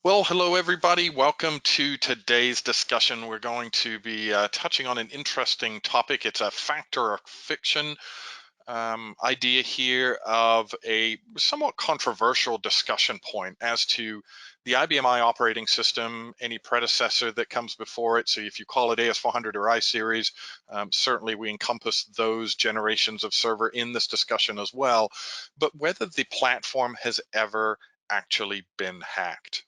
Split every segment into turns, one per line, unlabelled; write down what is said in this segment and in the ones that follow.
Well, hello everybody. Welcome to today's discussion. We're going to be touching on an interesting topic. It's a fact or a fiction idea here of a somewhat controversial discussion point as to the IBM I operating system, any predecessor that comes before it. So if you call it AS400 or I series, certainly we encompass those generations of server in this discussion as well, but whether the platform has ever actually been hacked.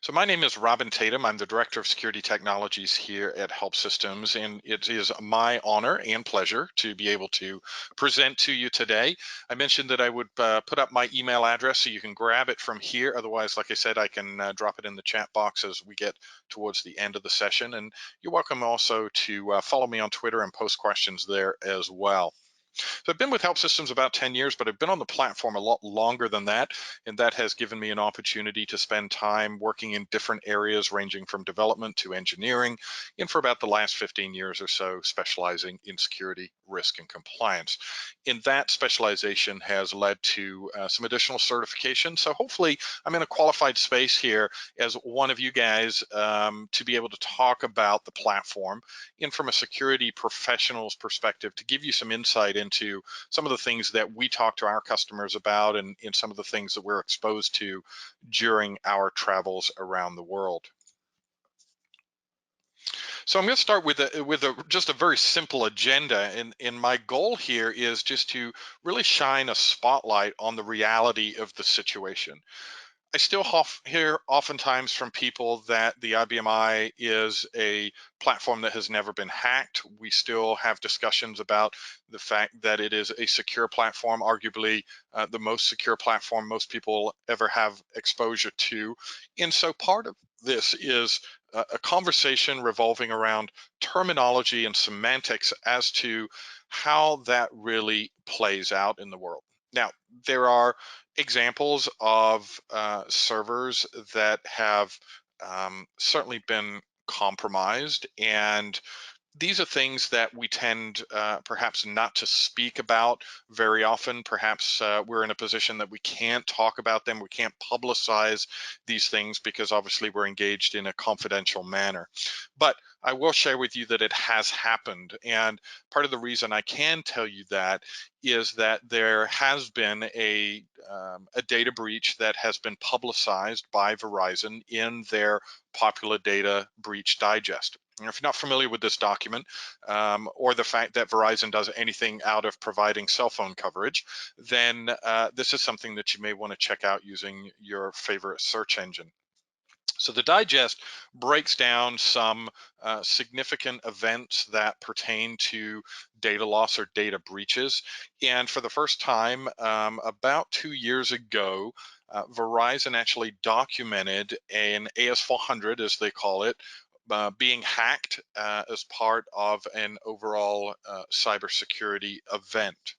So my name is Robin Tatam. I'm the Director of Security Technologies here at HelpSystems, and it is my honor and pleasure to be able to present to you today. I mentioned that I would put up my email address so you can grab it from here. Otherwise, like I said, I can drop it in the chat box as we get towards the end of the session. And you're welcome also to follow me on Twitter and post questions there as well. So I've been with HelpSystems about 10 years, but I've been on the platform a lot longer than that. And that has given me an opportunity to spend time working in different areas ranging from development to engineering, and for about the last 15 years or so, specializing in security, risk, and compliance. In that specialization has led to some additional certification. So hopefully I'm in a qualified space here as one of you guys to be able to talk about the platform and from a security professional's perspective to give you some insight into some of the things that we talk to our customers about and in some of the things that we're exposed to during our travels around the world. So I'm going to start with just a very simple agenda, and my goal here is just to really shine a spotlight on the reality of the situation. I still hear oftentimes from people that the IBM I is a platform that has never been hacked. We still have discussions about the fact that it is a secure platform, arguably the most secure platform most people ever have exposure to. And so part of this is a conversation revolving around terminology and semantics as to how that really plays out in the world. Now, there are examples of servers that have certainly been compromised, and these are things that we tend perhaps not to speak about very often. Perhaps we're in a position that we can't talk about them, we can't publicize these things because obviously we're engaged in a confidential manner. But I will share with you that it has happened, and part of the reason I can tell you that is that there has been a data breach that has been publicized by Verizon in their Popular Data Breach Digest. And if you're not familiar with this document or the fact that Verizon does anything out of providing cell phone coverage, then this is something that you may want to check out using your favorite search engine. So the digest breaks down some significant events that pertain to data loss or data breaches. And for the first time, about 2 years ago, Verizon actually documented an AS400, as they call it, being hacked as part of an overall cybersecurity event.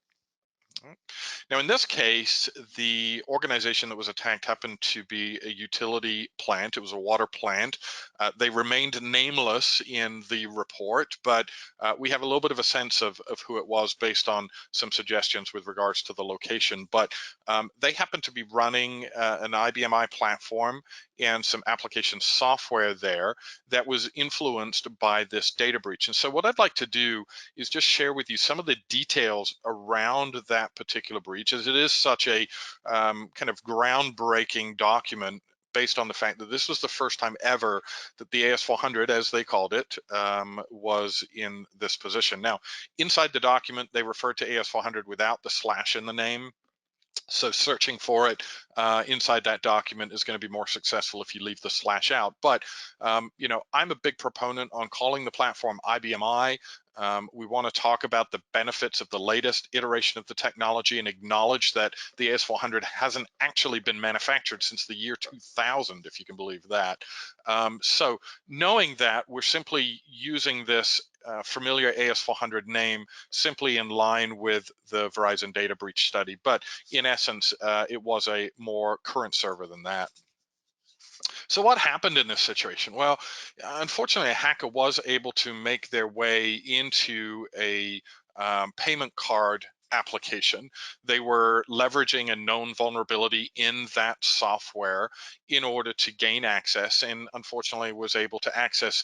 Now, in this case, the organization that was attacked happened to be a utility plant. It was a water plant. They remained nameless in the report, but we have a little bit of a sense of who it was based on some suggestions with regards to the location. But they happened to be running an IBM I platform and some application software there that was influenced by this data breach. And so what I'd like to do is just share with you some of the details around that particular breach, as it is such a kind of groundbreaking document based on the fact that this was the first time ever that the AS400, as they called it, was in this position. Now, inside the document, they referred to AS400 without the slash in the name. So searching for it inside that document is going to be more successful if you leave the slash out. But you know, I'm a big proponent on calling the platform IBM I. We want to talk about the benefits of the latest iteration of the technology and acknowledge that the AS400 hasn't actually been manufactured since the year 2000, if you can believe that. So knowing that, we're simply using this familiar AS400 name simply in line with the Verizon data breach study. But in essence, it was a more current server than that. So what happened in this situation? Well, unfortunately, a hacker was able to make their way into a payment card application. They were leveraging a known vulnerability in that software in order to gain access, and unfortunately was able to access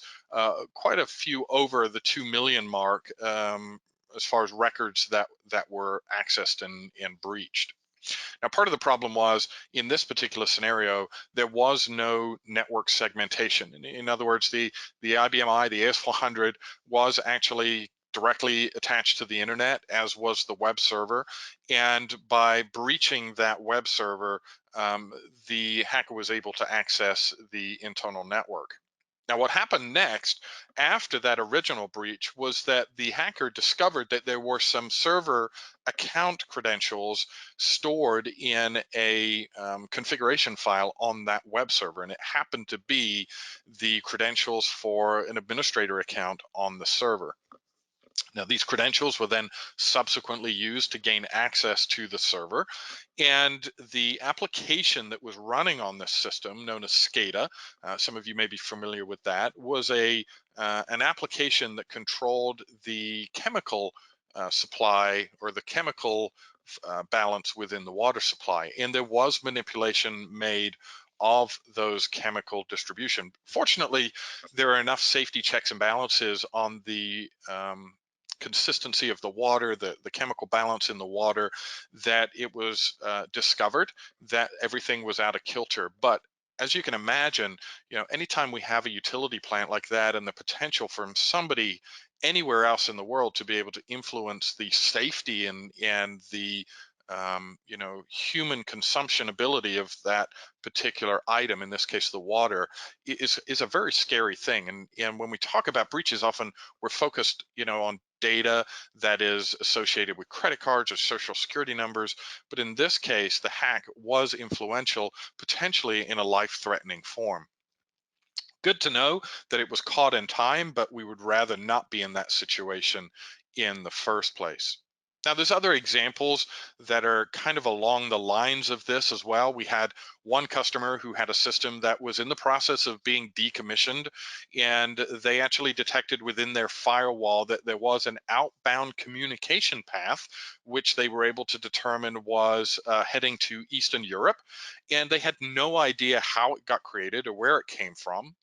quite a few over the 2 million mark as far as records that were accessed and breached. Now, part of the problem was in this particular scenario, there was no network segmentation. In other words, the IBM the AS400 was actually directly attached to the internet, as was the web server. And by breaching that web server, the hacker was able to access the internal network. Now, what happened next after that original breach was that the hacker discovered that there were some server account credentials stored in a configuration file on that web server, and it happened to be the credentials for an administrator account on the server. Now, these credentials were then subsequently used to gain access to the server, and the application that was running on this system, known as SCADA, some of you may be familiar with that, was an application that controlled the chemical supply or the chemical balance within the water supply, and there was manipulation made of those chemical distribution. Fortunately, there are enough safety checks and balances on the consistency of the water, the chemical balance in the water, that it was discovered that everything was out of kilter. But as you can imagine, anytime we have a utility plant like that and the potential for somebody anywhere else in the world to be able to influence the safety and the human consumption ability of that particular item, in this case the water, is a very scary thing. And when we talk about breaches, often we're focused on data that is associated with credit cards or social security numbers, but in this case the hack was influential, potentially in a life-threatening form. Good to know that it was caught in time, but we would rather not be in that situation in the first place. Now, there's other examples that are kind of along the lines of this as well. We had one customer who had a system that was in the process of being decommissioned, and they actually detected within their firewall that there was an outbound communication path, which they were able to determine was heading to Eastern Europe, and they had no idea how it got created or where it came from,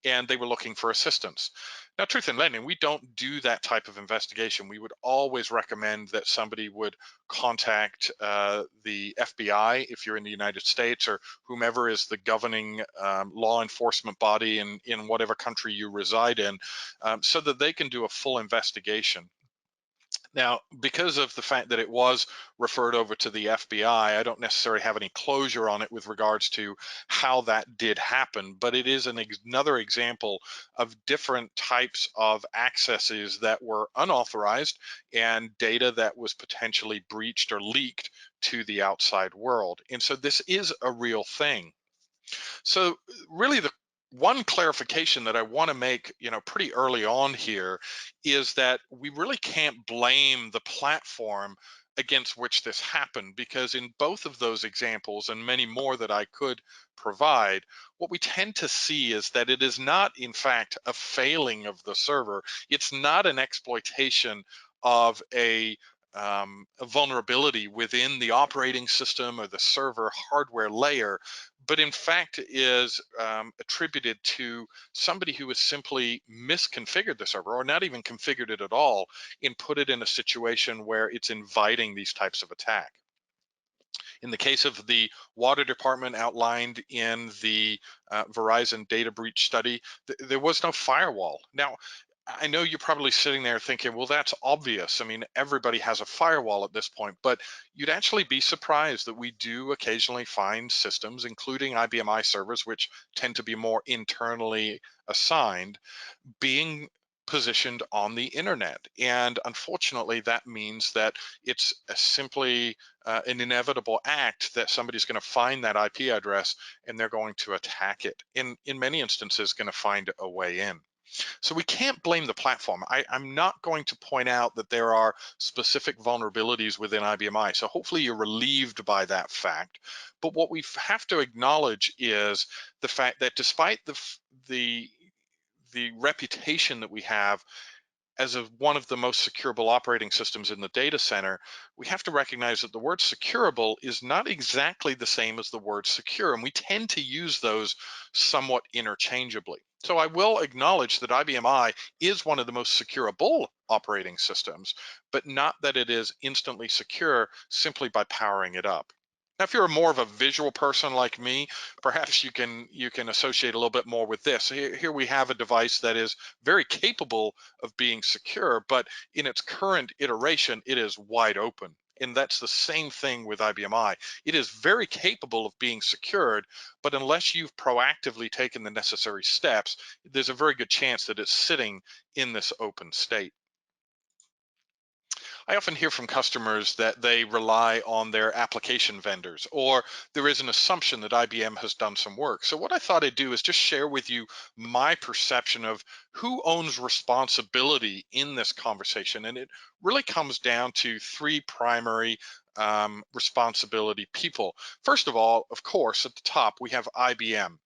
and they were looking for assistance. Now, truth in lending, we don't do that type of investigation. We would always recommend that somebody would contact the FBI if you're in the United States, or whomever is the governing law enforcement body in whatever country you reside in, so that they can do a full investigation. Now, because of the fact that it was referred over to the FBI, I don't necessarily have any closure on it with regards to how that did happen, but it is another example of different types of accesses that were unauthorized and data that was potentially breached or leaked to the outside world. And so this is a real thing. So really the one clarification that I want to make, pretty early on here is that we really can't blame the platform against which this happened, because in both of those examples and many more that I could provide, what we tend to see is that it is not, in fact, a failing of the server. It's not an exploitation of a vulnerability within the operating system or the server hardware layer, but in fact is attributed to somebody who has simply misconfigured the server, or not even configured it at all, and put it in a situation where it's inviting these types of attack. In the case of the water department outlined in the Verizon data breach study, there was no firewall. Now, I know you're probably sitting there thinking, well, that's obvious. I mean, everybody has a firewall at this point, but you'd actually be surprised that we do occasionally find systems, including IBM servers, which tend to be more internally assigned, being positioned on the internet. And unfortunately, that means that it's simply an inevitable act that somebody's going to find that IP address and they're going to attack it. In many instances, going to find a way in. So we can't blame the platform. I'm not going to point out that there are specific vulnerabilities within IBM. So hopefully you're relieved by that fact. But what we have to acknowledge is the fact that despite the reputation that we have, as one of the most secureable operating systems in the data center, we have to recognize that the word secureable is not exactly the same as the word secure, and we tend to use those somewhat interchangeably. So I will acknowledge that IBM is one of the most secureable operating systems, but not that it is instantly secure simply by powering it up. Now, if you're more of a visual person like me, perhaps you can associate a little bit more with this. Here we have a device that is very capable of being secure, but in its current iteration, it is wide open. And that's the same thing with IBM. It is very capable of being secured, but unless you've proactively taken the necessary steps, there's a very good chance that it's sitting in this open state. I often hear from customers that they rely on their application vendors, or there is an assumption that IBM has done some work. So what I thought I'd do is just share with you my perception of who owns responsibility in this conversation. And it really comes down to three primary responsibility people. First of all, of course, at the top, we have IBM.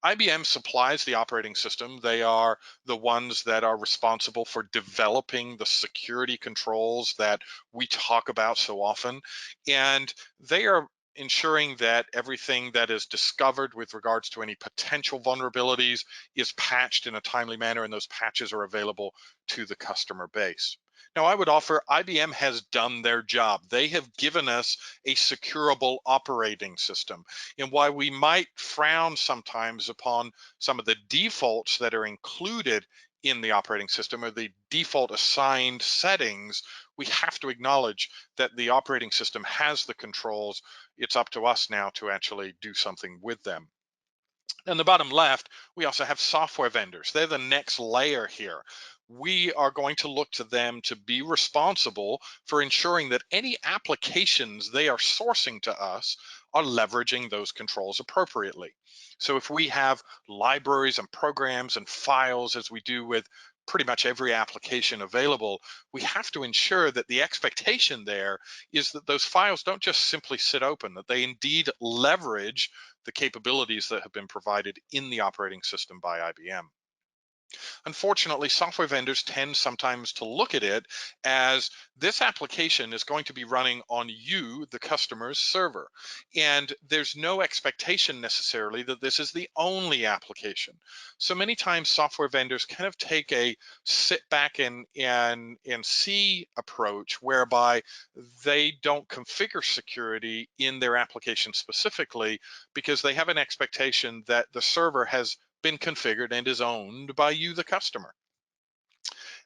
IBM supplies the operating system. They are the ones that are responsible for developing the security controls that we talk about so often. And they are ensuring that everything that is discovered with regards to any potential vulnerabilities is patched in a timely manner, and those patches are available to the customer base. Now, I would offer IBM has done their job. They have given us a secureable operating system. And while we might frown sometimes upon some of the defaults that are included in the operating system or the default assigned settings, we have to acknowledge that the operating system has the controls. It's up to us now to actually do something with them. In the bottom left, we also have software vendors. They're the next layer here. We are going to look to them to be responsible for ensuring that any applications they are sourcing to us are leveraging those controls appropriately. So if we have libraries and programs and files, as we do with pretty much every application available, we have to ensure that the expectation there is that those files don't just simply sit open, that they indeed leverage the capabilities that have been provided in the operating system by IBM. Unfortunately, software vendors tend sometimes to look at it as this application is going to be running on you, the customer's server. And there's no expectation necessarily that this is the only application. So many times software vendors kind of take a sit back and see approach whereby they don't configure security in their application specifically because they have an expectation that the server has been configured and is owned by you, the customer.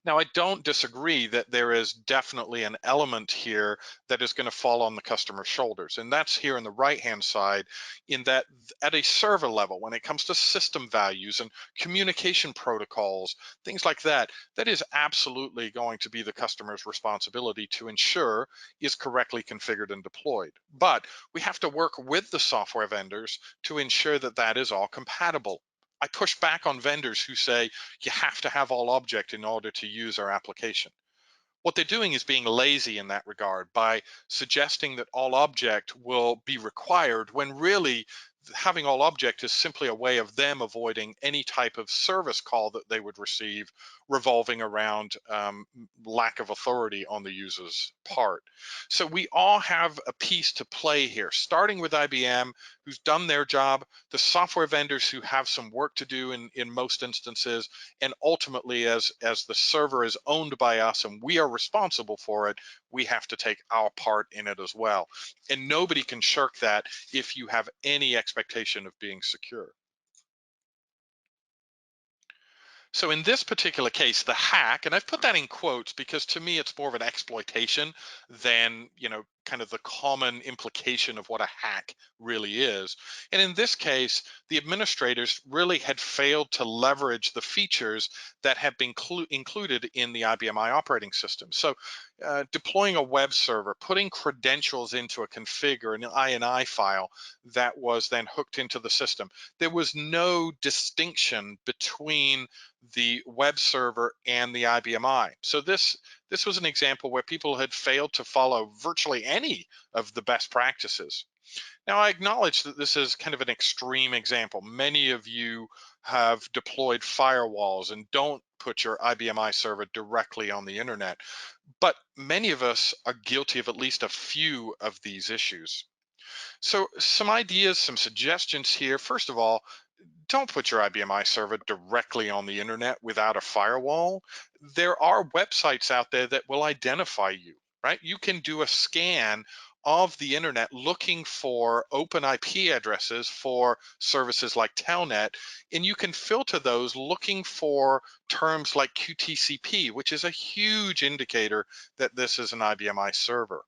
Now, I don't disagree that there is definitely an element here that is going to fall on the customer's shoulders. And that's here on the right-hand side, in that at a server level, when it comes to system values and communication protocols, things like that, that is absolutely going to be the customer's responsibility to ensure is correctly configured and deployed. But we have to work with the software vendors to ensure that that is all compatible. I push back on vendors who say you have to have all object in order to use our application. What they're doing is being lazy in that regard by suggesting that all object will be required when really having all object is simply a way of them avoiding any type of service call that they would receive revolving around lack of authority on the user's part. So we all have a piece to play here, starting with IBM, who's done their job, the software vendors who have some work to do in most instances, and ultimately as the server is owned by us and we are responsible for it, we have to take our part in it as well. And nobody can shirk that if you have any expectation of being secure. So in this particular case, the hack, and I've put that in quotes because to me it's more of an exploitation than, kind of the common implication of what a hack really is. And in this case, the administrators really had failed to leverage the features that have been included in the IBM operating system. So deploying a web server, putting credentials into a config or an INI file that was then hooked into the system. There was no distinction between the web server and the IBM. So this was an example where people had failed to follow virtually any of the best practices. Now, I acknowledge that this is kind of an extreme example. Many of you have deployed firewalls and don't put your IBM server directly on the internet, but many of us are guilty of at least a few of these issues. So some ideas, some suggestions here. First of all, don't put your IBM server directly on the internet without a firewall. There are websites out there that will identify you, right? You can do a scan of the internet looking for open IP addresses for services like Telnet, and you can filter those looking for terms like QTCP, which is a huge indicator that this is an IBM server.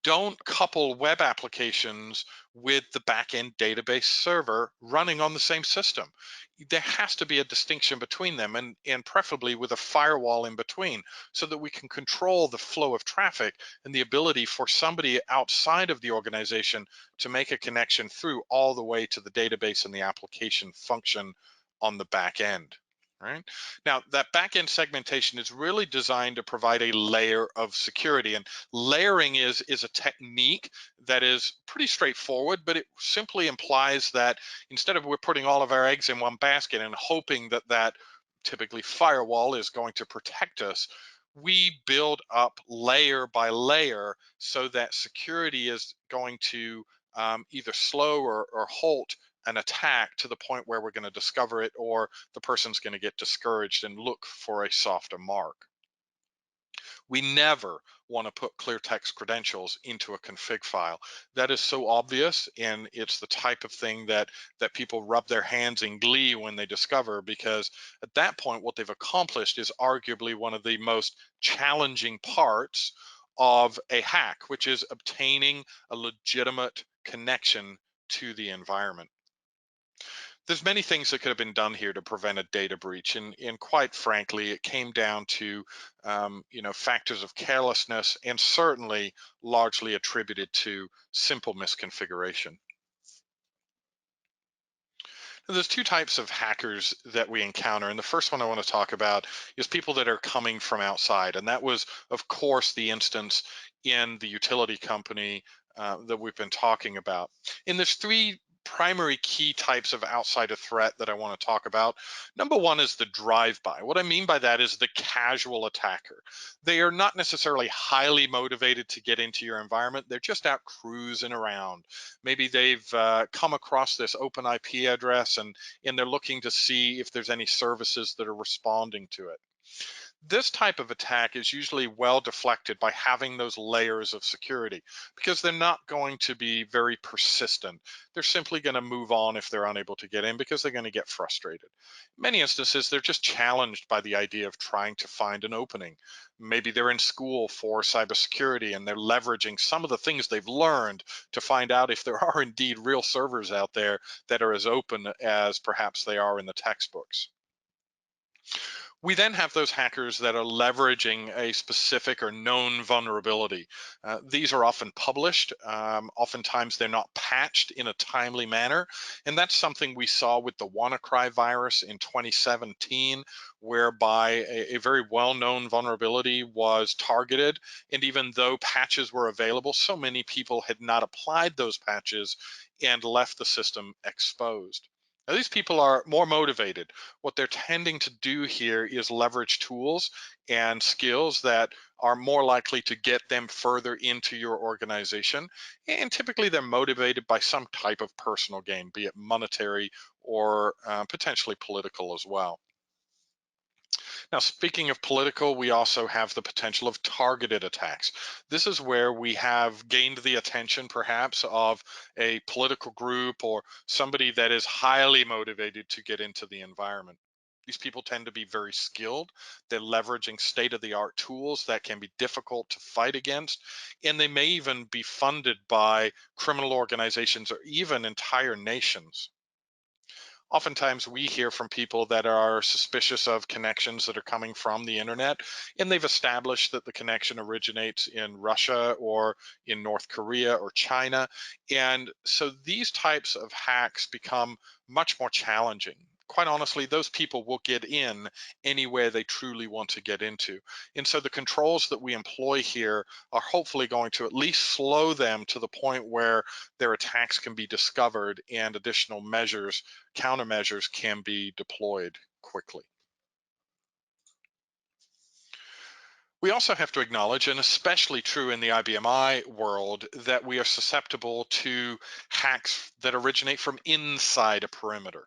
Don't couple web applications with the backend database server running on the same system. There has to be a distinction between them, and preferably with a firewall in between, so that we can control the flow of traffic and the ability for somebody outside of the organization to make a connection through all the way to the database and the application function on the back end. Right now, that back-end segmentation is really designed to provide a layer of security, and layering is a technique that is pretty straightforward, but it simply implies that instead of we're putting all of our eggs in one basket and hoping that that typically firewall is going to protect us, we build up layer by layer so that security is going to either slow or halt an attack to the point where we're going to discover it, or the person's going to get discouraged and look for a softer mark. We never want to put clear text credentials into a config file. That is so obvious, and it's the type of thing that people rub their hands in glee when they discover, because at that point what they've accomplished is arguably one of the most challenging parts of a hack, which is obtaining a legitimate connection to the environment. There's many things that could have been done here to prevent a data breach, and quite frankly, it came down to factors of carelessness, and certainly largely attributed to simple misconfiguration. Now, there's two types of hackers that we encounter, and the first one I want to talk about is people that are coming from outside, and that was, of course, the instance in the utility company that we've been talking about. And there's three primary key types of outside of threat that I want to talk about. Number one is the drive-by. What I mean by that is the casual attacker. They are not necessarily highly motivated to get into your environment. They're just out cruising around. Maybe they've come across this open IP address, and they're looking to see if there's any services that are responding to it. This type of attack is usually well deflected by having those layers of security, because they're not going to be very persistent. They're simply going to move on if they're unable to get in, because they're going to get frustrated. In many instances, they're just challenged by the idea of trying to find an opening. Maybe they're in school for cybersecurity and they're leveraging some of the things they've learned to find out if there are indeed real servers out there that are as open as perhaps they are in the textbooks. We then have those hackers that are leveraging a specific or known vulnerability. These are often published. Oftentimes they're not patched in a timely manner. And that's something we saw with the WannaCry virus in 2017, whereby a very well-known vulnerability was targeted. And even though patches were available, so many people had not applied those patches and left the system exposed. Now, these people are more motivated. What they're tending to do here is leverage tools and skills that are more likely to get them further into your organization. And typically they're motivated by some type of personal gain, be it monetary or potentially political as well. Now, speaking of political, we also have the potential of targeted attacks. This is where we have gained the attention, perhaps, of a political group or somebody that is highly motivated to get into the environment. These people tend to be very skilled. They're leveraging state-of-the-art tools that can be difficult to fight against, and they may even be funded by criminal organizations or even entire nations. Oftentimes we hear from people that are suspicious of connections that are coming from the internet, and they've established that the connection originates in Russia or in North Korea or China. And so these types of hacks become much more challenging. quite honestly, those people will get in anywhere they truly want to get into. And so the controls that we employ here are hopefully going to at least slow them to the point where their attacks can be discovered and additional measures, countermeasures, can be deployed quickly. We also have to acknowledge, and especially true in the IBMI world, that we are susceptible to hacks that originate from inside a perimeter.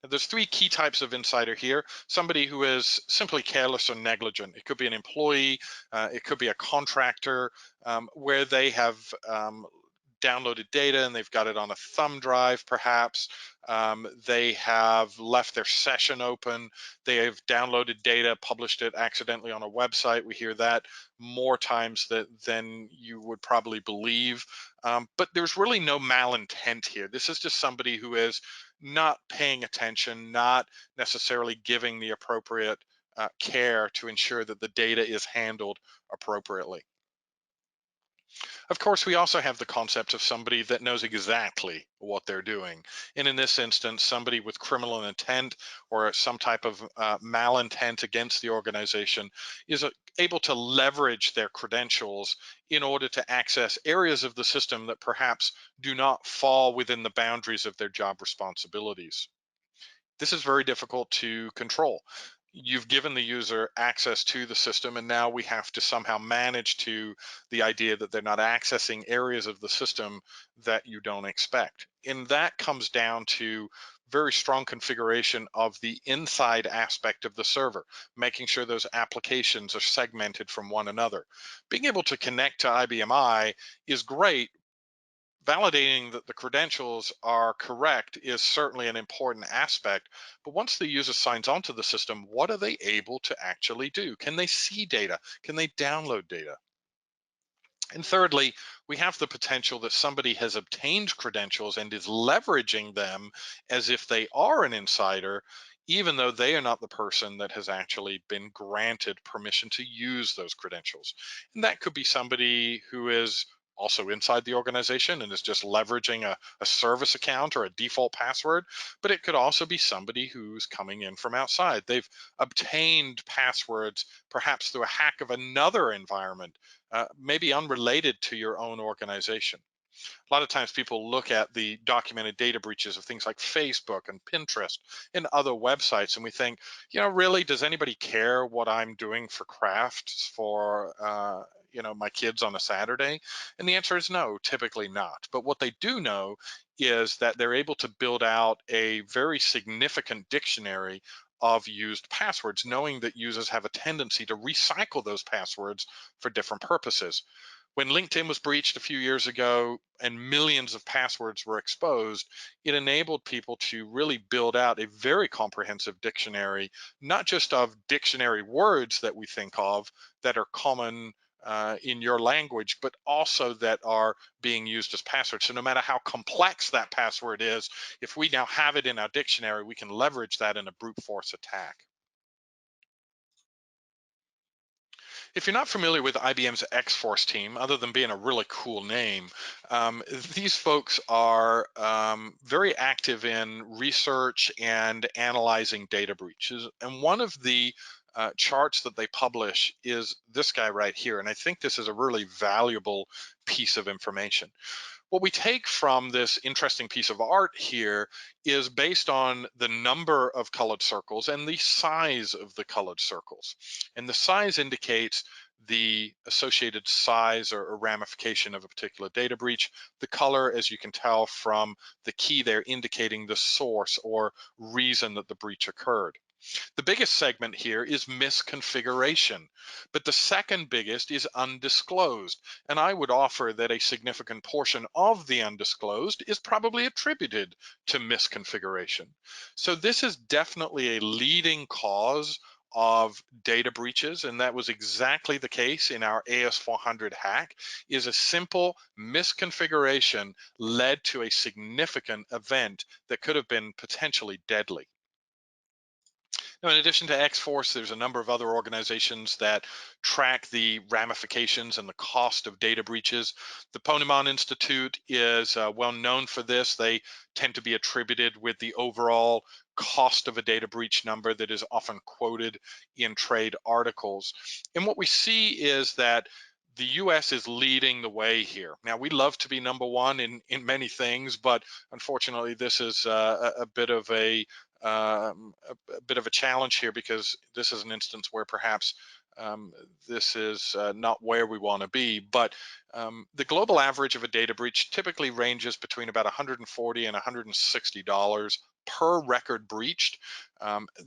Now, there's three key types of insider here. Somebody who is simply careless or negligent. It could be an employee, it could be a contractor, where they have downloaded data and they've got it on a thumb drive perhaps. They have left their session open. They have downloaded data, published it accidentally on a website. We hear that more times than you would probably believe. But there's really no malintent here. This is just somebody who is not paying attention, not necessarily giving the appropriate care to ensure that the data is handled appropriately. Of course, we also have the concept of somebody that knows exactly what they're doing. And in this instance, somebody with criminal intent or some type of malintent against the organization is able to leverage their credentials in order to access areas of the system that perhaps do not fall within the boundaries of their job responsibilities. This is very difficult to control. You've given the user access to the system, and now we have to somehow manage to the idea that they're not accessing areas of the system that you don't expect. And that comes down to very strong configuration of the inside aspect of the server, making sure those applications are segmented from one another. Being able to connect to IBMI is great. Validating that the credentials are correct is certainly an important aspect, but once the user signs onto the system, what are they able to actually do? Can they see data? Can they download data? And thirdly, we have the potential that somebody has obtained credentials and is leveraging them as if they are an insider, even though they are not the person that has actually been granted permission to use those credentials. And that could be somebody who is also inside the organization and is just leveraging a service account or a default password, but it could also be somebody who's coming in from outside. They've obtained passwords perhaps through a hack of another environment, maybe unrelated to your own organization. A lot of times people look at the documented data breaches of things like Facebook and Pinterest and other websites, and we think, really, does anybody care what I'm doing for crafts for, my kids on a Saturday? And the answer is no, typically not. But what they do know is that they're able to build out a very significant dictionary of used passwords, knowing that users have a tendency to recycle those passwords for different purposes. When LinkedIn was breached a few years ago and millions of passwords were exposed, it enabled people to really build out a very comprehensive dictionary, not just of dictionary words that we think of that are common in your language, but also that are being used as passwords. So no matter how complex that password is, if we now have it in our dictionary, we can leverage that in a brute force attack. If you're not familiar with IBM's X-Force team, other than being a really cool name, these folks are very active in research and analyzing data breaches. And one of the charts that they publish is this guy right here. And I think this is a really valuable piece of information. What we take from this interesting piece of art here is based on the number of colored circles and the size of the colored circles. And the size indicates the associated size or ramification of a particular data breach. The color, as you can tell from the key there, indicating the source or reason that the breach occurred. The biggest segment here is misconfiguration, but the second biggest is undisclosed. And I would offer that a significant portion of the undisclosed is probably attributed to misconfiguration. So this is definitely a leading cause of data breaches, and that was exactly the case in our AS400 hack. Is a simple misconfiguration led to a significant event that could have been potentially deadly. Now, in addition to X-Force, there's a number of other organizations that track the ramifications and the cost of data breaches. The Ponemon Institute is well known for this. They tend to be attributed with the overall cost of a data breach number that is often quoted in trade articles. And what we see is that the US is leading the way here. Now, we love to be number one in many things, but unfortunately, this is a bit of a bit of a challenge here, because this is an instance where perhaps this is not where we want to be. But the global average of a data breach typically ranges between about $140 and $160 per record breached.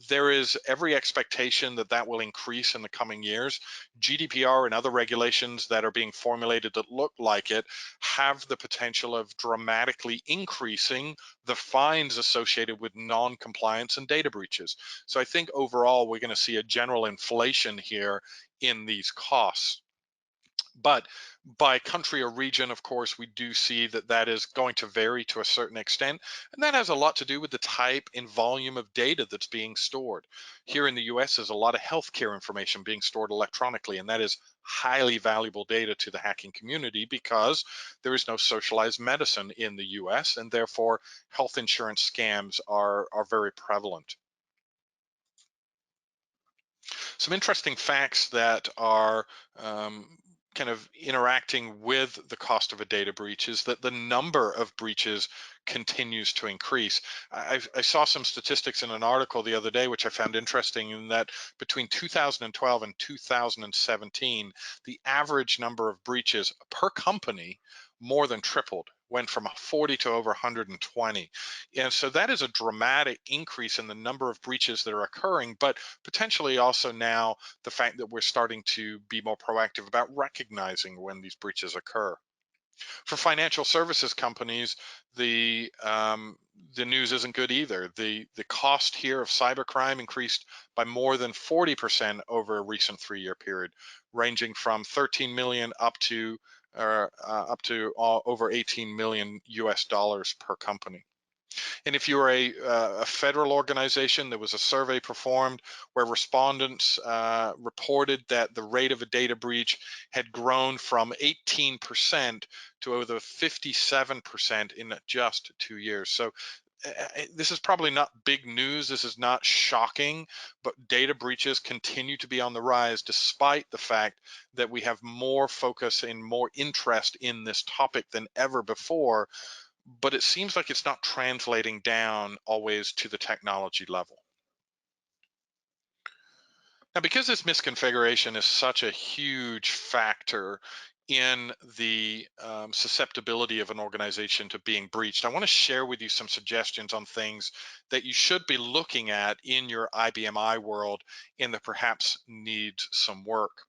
There is every expectation that that will increase in the coming years. GDPR and other regulations that are being formulated that look like it have the potential of dramatically increasing the fines associated with non-compliance and data breaches. So I think overall we're going to see a general inflation here in these costs. But by country or region, of course, we do see that that is going to vary to a certain extent. And that has a lot to do with the type and volume of data that's being stored. Here in the US, there's a lot of healthcare information being stored electronically, and that is highly valuable data to the hacking community, because there is no socialized medicine in the US, and therefore health insurance scams are very prevalent. Some interesting facts that are kind of interacting with the cost of a data breach is that the number of breaches continues to increase. I saw some statistics in an article the other day, which I found interesting, in that between 2012 and 2017, the average number of breaches per company more than tripled, went from 40 to over 120. And so that is a dramatic increase in the number of breaches that are occurring, but potentially also now the fact that we're starting to be more proactive about recognizing when these breaches occur. For financial services companies, the news isn't good either. The cost here of cybercrime increased by more than 40% over a recent 3-year period, ranging from 13 million up to over 18 million US dollars per company. And if you're a federal organization, there was a survey performed where respondents reported that the rate of a data breach had grown from 18% to over 57% in just 2 years. So this is probably not big news. This is not shocking, but data breaches continue to be on the rise, despite the fact that we have more focus and more interest in this topic than ever before. But it seems like it's not translating down always to the technology level. Now, because this misconfiguration is such a huge factor in the susceptibility of an organization to being breached, I want to share with you some suggestions on things that you should be looking at in your IBM world and that perhaps needs some work.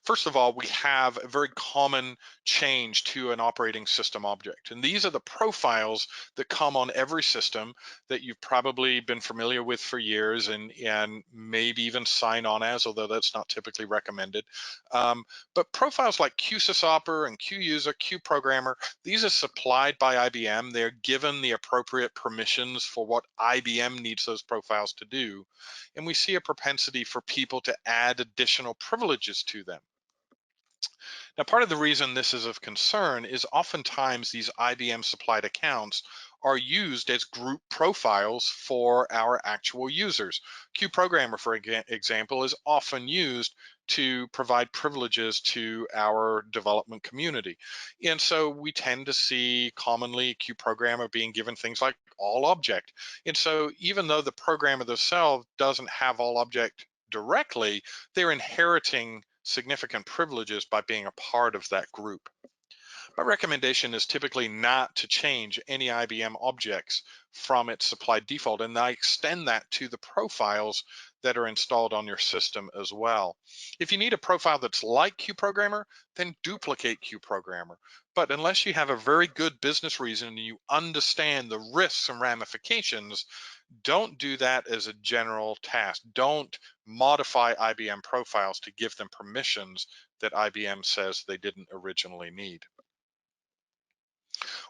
First of all, we have a very common change to an operating system object. And these are the profiles that come on every system that you've probably been familiar with for years and maybe even sign on as, although that's not typically recommended. But profiles like QSYS.LIB and QUser, QProgrammer, these are supplied by IBM. They're given the appropriate permissions for what IBM needs those profiles to do. And we see a propensity for people to add additional privileges to them. Now, part of the reason this is of concern is oftentimes these IBM supplied accounts are used as group profiles for our actual users. QProgrammer, for example, is often used to provide privileges to our development community. And so we tend to see commonly QProgrammer being given things like ALLOBJ. And so even though the programmer themselves doesn't have ALLOBJ directly, they're inheriting significant privileges by being a part of that group. My recommendation is typically not to change any IBM objects from its supplied default, and I extend that to the profiles that are installed on your system as well. If you need a profile that's like QProgrammer, then duplicate QProgrammer. But unless you have a very good business reason and you understand the risks and ramifications, don't do that as a general task. Don't modify IBM profiles to give them permissions that IBM says they didn't originally need.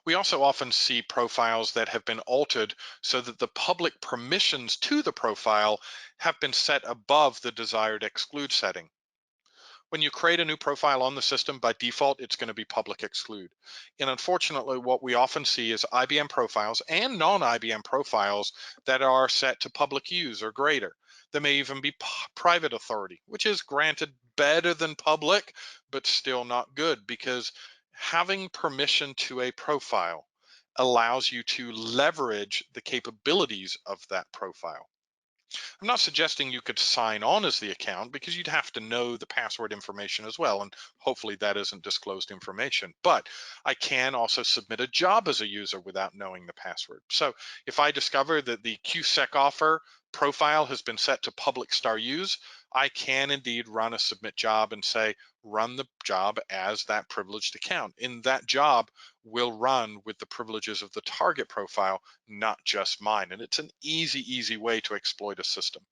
We also often see profiles that have been altered so that the public permissions to the profile have been set above the desired exclude setting. When you create a new profile on the system, by default, it's going to be public exclude. And unfortunately, what we often see is IBM profiles and non-IBM profiles that are set to public use or greater. There may even be private authority, which is granted better than public, but still not good, because having permission to a profile allows you to leverage the capabilities of that profile. I'm not suggesting you could sign on as the account, because you'd have to know the password information as well, and hopefully that isn't disclosed information. But I can also submit a job as a user without knowing the password. So if I discover that the QSEC offer profile has been set to public star use, I can indeed run a submit job and say, run the job as that privileged account. In that job will run with the privileges of the target profile, not just mine. And it's an easy way to exploit a system.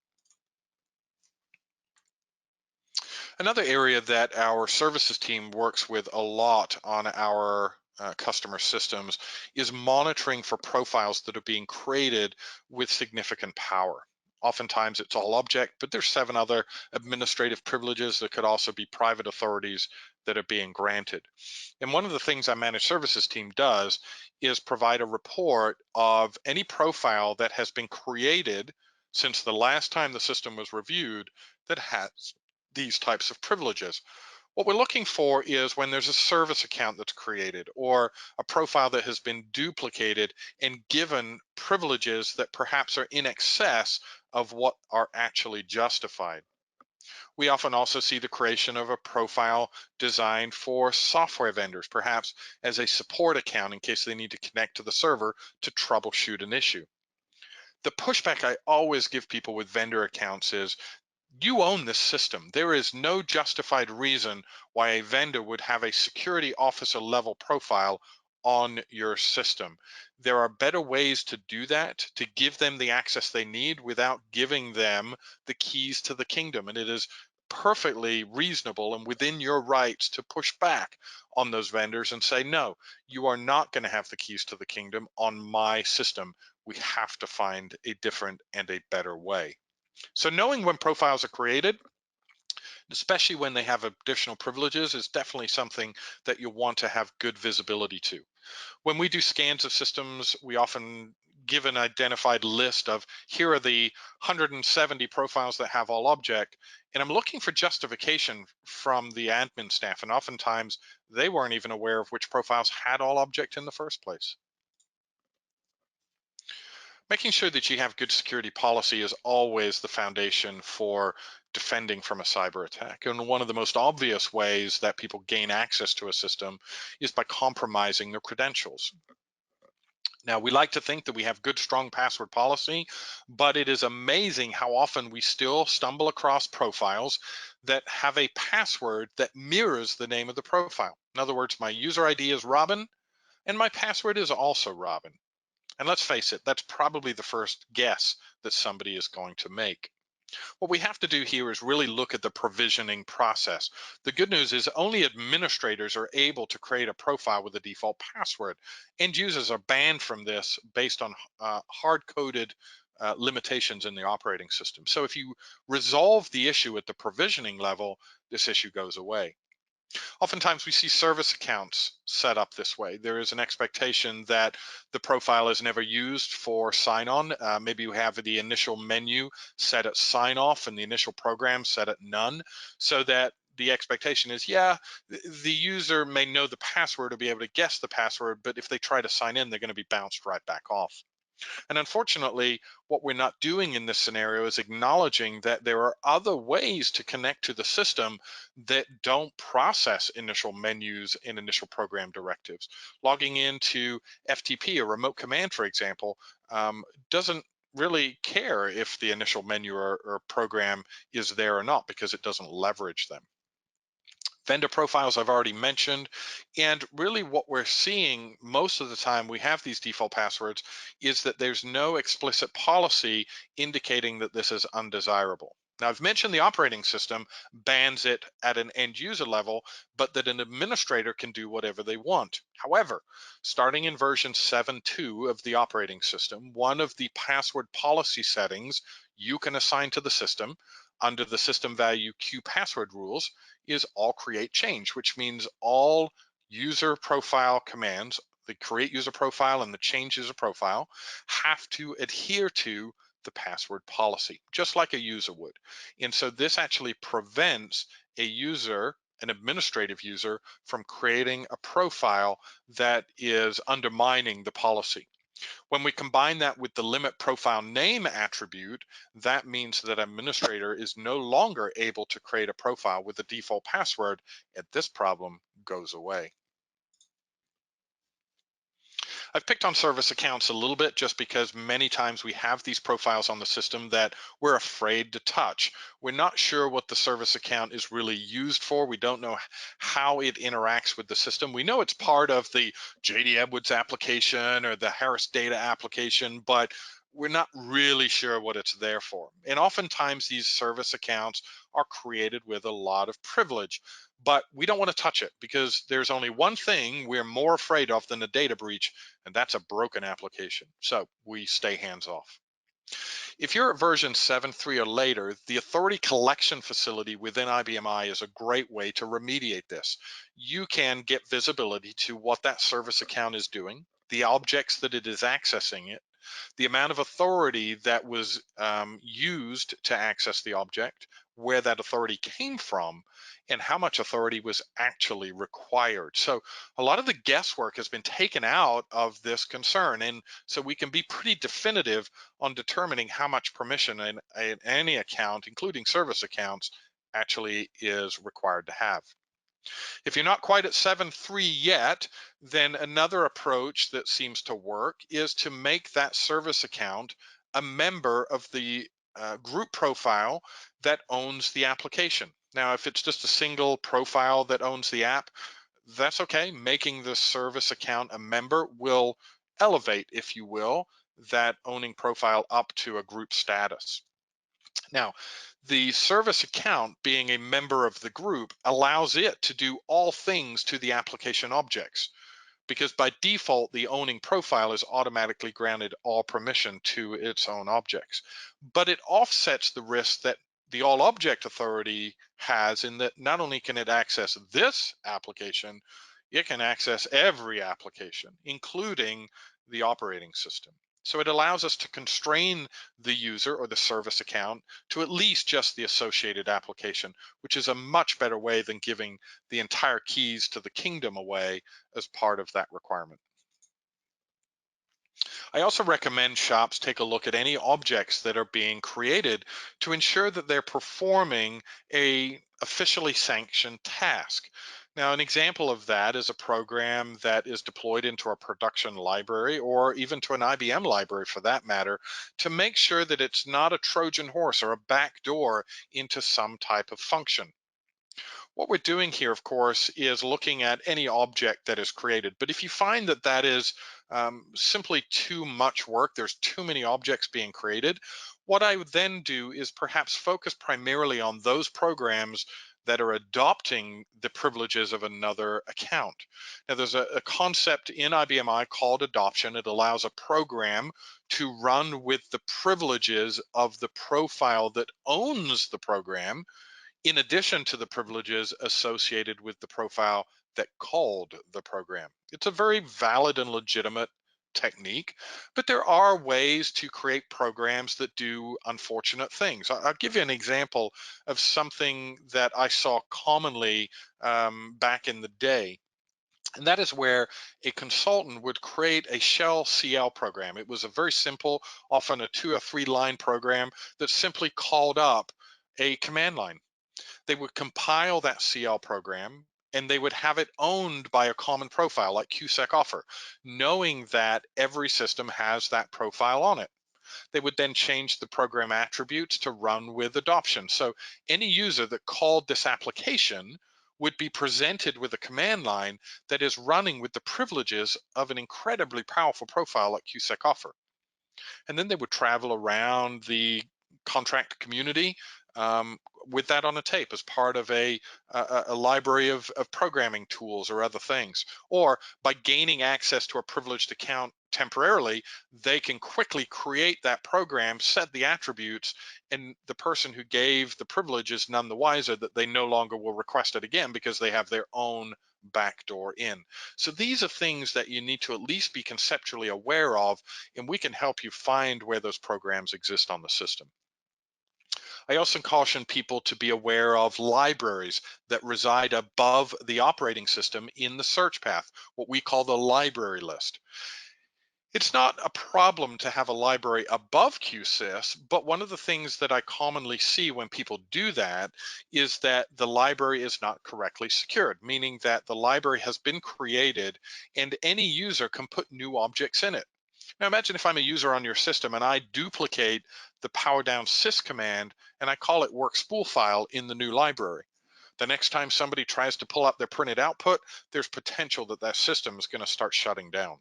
Another area that our services team works with a lot on our customer systems is monitoring for profiles that are being created with significant power. Oftentimes it's all object, but there's 7 other administrative privileges that could also be private authorities that are being granted. And one of the things our managed services team does is provide a report of any profile that has been created since the last time the system was reviewed that has these types of privileges. What we're looking for is when there's a service account that's created or a profile that has been duplicated and given privileges that perhaps are in excess of what are actually justified. We often also see the creation of a profile designed for software vendors, perhaps as a support account in case they need to connect to the server to troubleshoot an issue. The pushback I always give people with vendor accounts is, you own this system. There is no justified reason why a vendor would have a security officer level profile on your system. There are better ways to do that, to give them the access they need without giving them the keys to the kingdom. And it is perfectly reasonable and within your rights to push back on those vendors and say, no, you are not going to have the keys to the kingdom on my system. We have to find a different and a better way. So knowing when profiles are created, especially when they have additional privileges, is definitely something that you want to have good visibility to. When we do scans of systems, we often give an identified list of, here are the 170 profiles that have all object, and I'm looking for justification from the admin staff, and oftentimes they weren't even aware of which profiles had all object in the first place. Making sure that you have good security policy is always the foundation for defending from a cyber attack. And one of the most obvious ways that people gain access to a system is by compromising their credentials. Now, we like to think that we have good, strong password policy, but it is amazing how often we still stumble across profiles that have a password that mirrors the name of the profile. In other words, my user ID is Robin, and my password is also Robin. And let's face it, that's probably the first guess that somebody is going to make. What we have to do here is really look at the provisioning process. The good news is only administrators are able to create a profile with a default password. End users are banned from this based on hard-coded limitations in the operating system. So if you resolve the issue at the provisioning level, this issue goes away. Oftentimes we see service accounts set up this way. There is an expectation that the profile is never used for sign-on. Maybe you have the initial menu set at sign-off and the initial program set at none, so that the expectation is, yeah, the user may know the password or be able to guess the password, but if they try to sign in, they're going to be bounced right back off. And unfortunately, what we're not doing in this scenario is acknowledging that there are other ways to connect to the system that don't process initial menus and initial program directives. Logging into FTP, a remote command, for example, doesn't really care if the initial menu or program is there or not, because it doesn't leverage them. Vendor profiles I've already mentioned, and really what we're seeing most of the time we have these default passwords is that there's no explicit policy indicating that this is undesirable. Now, I've mentioned the operating system bans it at an end user level, but that an administrator can do whatever they want. However, starting in version 7.2 of the operating system, one of the password policy settings you can assign to the system under the system value Q password rules is all create change, which means all user profile commands, the create user profile and the change user profile, have to adhere to the password policy, just like a user would. And so this actually prevents a user, an administrative user, from creating a profile that is undermining the policy. When we combine that with the limit profile name attribute, that means that administrator is no longer able to create a profile with the default password, and this problem goes away. I've picked on service accounts a little bit just because many times we have these profiles on the system that we're afraid to touch. We're not sure what the service account is really used for. We don't know how it interacts with the system. We know it's part of the JD Edwards application or the Harris Data application, but we're not really sure what it's there for. And oftentimes these service accounts are created with a lot of privilege, but we don't want to touch it because there's only one thing we're more afraid of than a data breach, and that's a broken application. So we stay hands off. If you're at version 7.3 or later, the authority collection facility within IBMI is a great way to remediate this. You can get visibility to what that service account is doing, the objects that it is accessing it, the amount of authority that was used to access the object, where that authority came from, and how much authority was actually required. So a lot of the guesswork has been taken out of this concern, and so we can be pretty definitive on determining how much permission in any account, including service accounts, actually is required to have. If you're not quite at 7.3 yet, then another approach that seems to work is to make that service account a member of the group profile that owns the application. Now, if it's just a single profile that owns the app, that's okay. Making the service account a member will elevate, if you will, that owning profile up to a group status. Now, the service account, being a member of the group, allows it to do all things to the application objects, because by default, the owning profile is automatically granted all permission to its own objects. But it offsets the risk that the all object authority has in that not only can it access this application, it can access every application, including the operating system. So it allows us to constrain the user or the service account to at least just the associated application, which is a much better way than giving the entire keys to the kingdom away as part of that requirement. I also recommend shops take a look at any objects that are being created to ensure that they're performing a officially sanctioned task. Now, an example of that is a program that is deployed into a production library or even to an IBM library for that matter, to make sure that it's not a Trojan horse or a backdoor into some type of function. What we're doing here, of course, is looking at any object that is created. But if you find that that is simply too much work, there's too many objects being created, what I would then do is perhaps focus primarily on those programs that are adopting the privileges of another account. Now, there's a concept in IBMI called adoption. It allows a program to run with the privileges of the profile that owns the program, in addition to the privileges associated with the profile that called the program. It's a very valid and legitimate technique, but there are ways to create programs that do unfortunate things. I'll give you an example of something that I saw commonly back in the day. And that is where a consultant would create a shell CL program. It was a very simple, often a 2 or 3 line program that simply called up a command line. They would compile that CL program and they would have it owned by a common profile like QSEC offer, knowing that every system has that profile on it. They would then change the program attributes to run with adoption. So any user that called this application would be presented with a command line that is running with the privileges of an incredibly powerful profile like QSEC offer. And then they would travel around the contract community, with that on a tape as part of a library of programming tools or other things. Or by gaining access to a privileged account temporarily, they can quickly create that program, set the attributes, and the person who gave the privilege is none the wiser that they no longer will request it again because they have their own backdoor in. So these are things that you need to at least be conceptually aware of, and we can help you find where those programs exist on the system. I also caution people to be aware of libraries that reside above the operating system in the search path, what we call the library list. It's not a problem to have a library above QSYS, but one of the things that I commonly see when people do that is that the library is not correctly secured, meaning that the library has been created and any user can put new objects in it. Now imagine if I'm a user on your system and I duplicate the power down sys command and I call it work spool file in the new library. The next time somebody tries to pull up their printed output, there's potential that that system is going to start shutting down.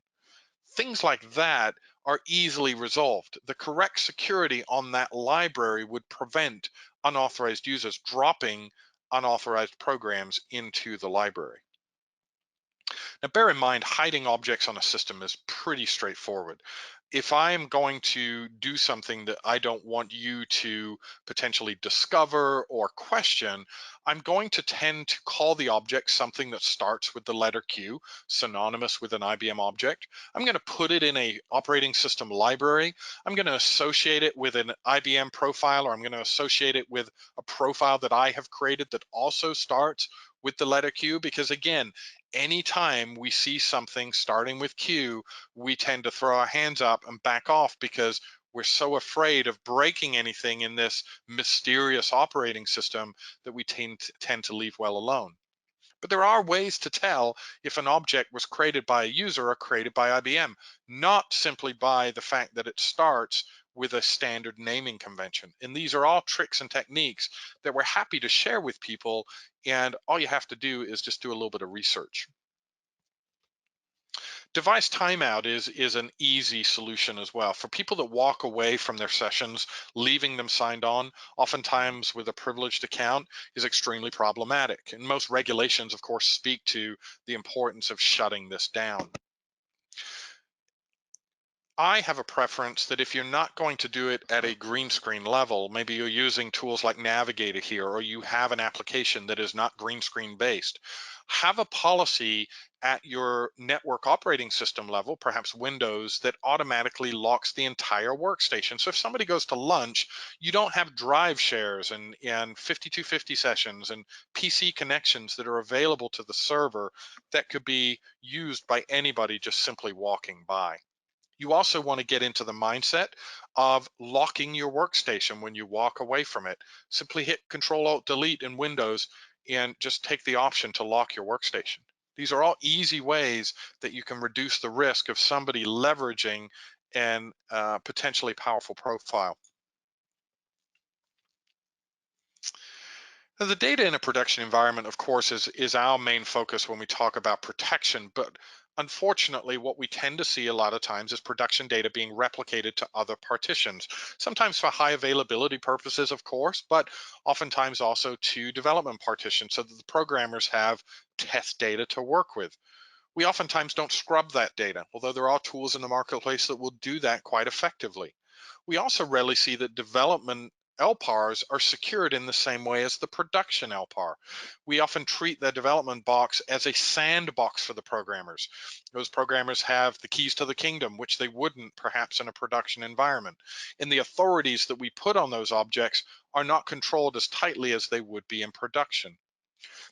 Things like that are easily resolved. The correct security on that library would prevent unauthorized users dropping unauthorized programs into the library. Now, bear in mind, hiding objects on a system is pretty straightforward. If I'm going to do something that I don't want you to potentially discover or question, I'm going to tend to call the object something that starts with the letter Q, synonymous with an IBM object. I'm going to put it in a operating system library. I'm going to associate it with an IBM profile, or I'm going to associate it with a profile that I have created that also starts with the letter Q, because again, anytime we see something starting with Q, we tend to throw our hands up and back off because we're so afraid of breaking anything in this mysterious operating system that we tend to leave well alone. But there are ways to tell if an object was created by a user or created by IBM, not simply by the fact that it starts with a standard naming convention. And these are all tricks and techniques that we're happy to share with people. And all you have to do is just do a little bit of research. Device timeout is an easy solution as well. For people that walk away from their sessions, leaving them signed on, oftentimes with a privileged account, is extremely problematic. And most regulations, of course, speak to the importance of shutting this down. I have a preference that if you're not going to do it at a green screen level, maybe you're using tools like Navigator here, or you have an application that is not green screen based, have a policy at your network operating system level, perhaps Windows, that automatically locks the entire workstation. So if somebody goes to lunch, you don't have drive shares and 5250 sessions and PC connections that are available to the server that could be used by anybody just simply walking by. You also want to get into the mindset of locking your workstation when you walk away from it. Simply hit Control-Alt-Delete in Windows and just take the option to lock your workstation. These are all easy ways that you can reduce the risk of somebody leveraging an potentially powerful profile. Now, the data in a production environment, of course, is our main focus when we talk about protection, but unfortunately, what we tend to see a lot of times is production data being replicated to other partitions, sometimes for high availability purposes, of course, but oftentimes also to development partitions so that the programmers have test data to work with. We oftentimes don't scrub that data, although there are tools in the marketplace that will do that quite effectively. We also rarely see that development LPARs are secured in the same way as the production LPAR. We often treat the development box as a sandbox for the programmers. Those programmers have the keys to the kingdom, which they wouldn't perhaps in a production environment. And the authorities that we put on those objects are not controlled as tightly as they would be in production.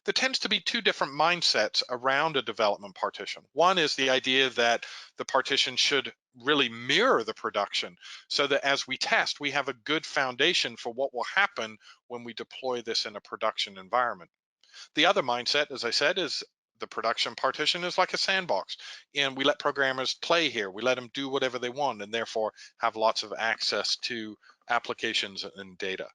There tends to be two different mindsets around a development partition. One is the idea that the partition should really mirror the production so that as we test, we have a good foundation for what will happen when we deploy this in a production environment. The other mindset, as I said, is the production partition is like a sandbox, and we let programmers play here. We let them do whatever they want and therefore have lots of access to applications and data.